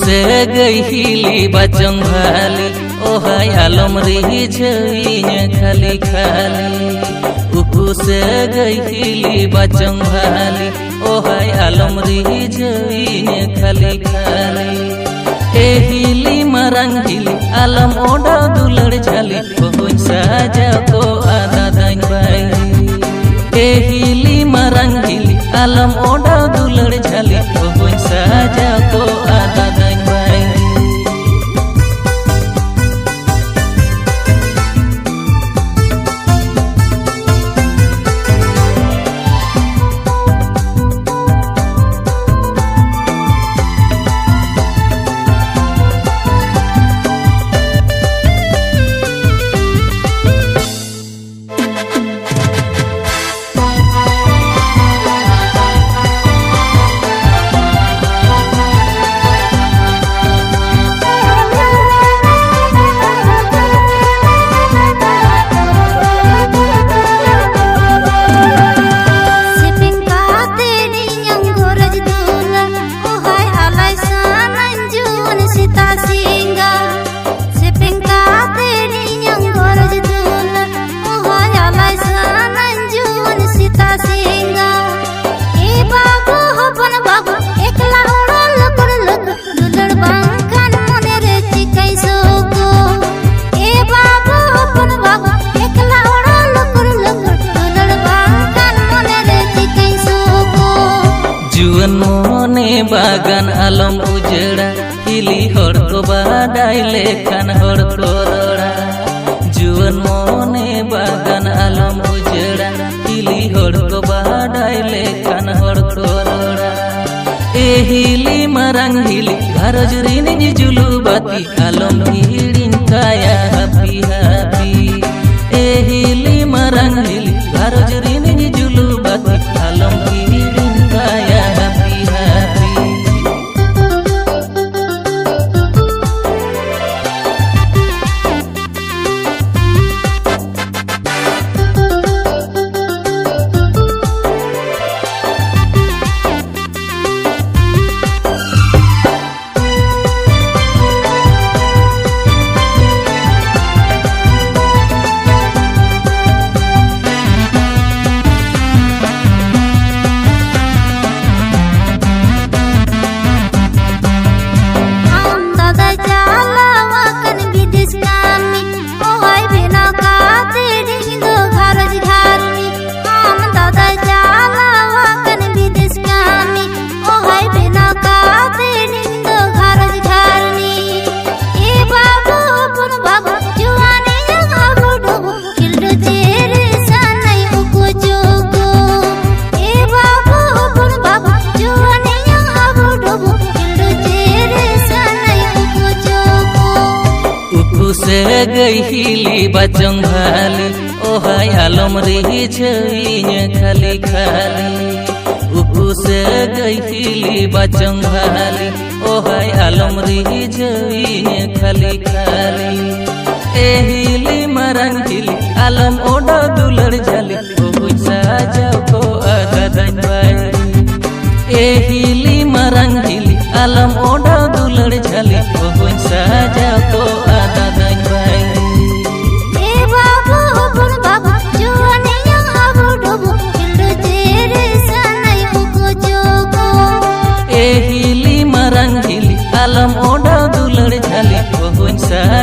से गईली बचन भाली ओहाय आलम रही खाली खाली। उकू से गईली बचन भाली ओहाय आलम रही खाली खाली। एहिली मरंग हिली आलम ओडा दुलड़ झाली ओहुन साजा को आदा दाइन बाई। एहिली मरंग हिली आलम ओडा दुलड़ झाली ओहुन साजा को आदा दाइन बाई। जुअन मोने बागान आलम उजड़ा हिली हर को बाडाय लेखान हर को रड़ा। जुअन मोने बागान आलम उजड़ा हिली हर को बाडाय लेखान हर को रड़ा। ए हिली मरंग हिली घरज रिनी जुलु बाती आलम हिड़िन काया हापी हापी। ए हिली मरंग हिली घरज रिनी जुलु बाती आलम हिड़िन काया हापी हापी। से गईली बचन भाली ओहाय आलम रही खाली खाली। उकू से गईली बचन भाली ओहाय आलम रही खाली खाली। एहिली मरंग हिली आलम ओडा दुलड़ झाली ओहुन साजा को आदा दाइन बाई। एहिली मरंग हिली आलम ओडा दुलड़ झाली ओहुन साजा को आदा दाइन बाई। एहिली मरंग हिली आलम ओडा दुलड़ झाली ओहुन साजा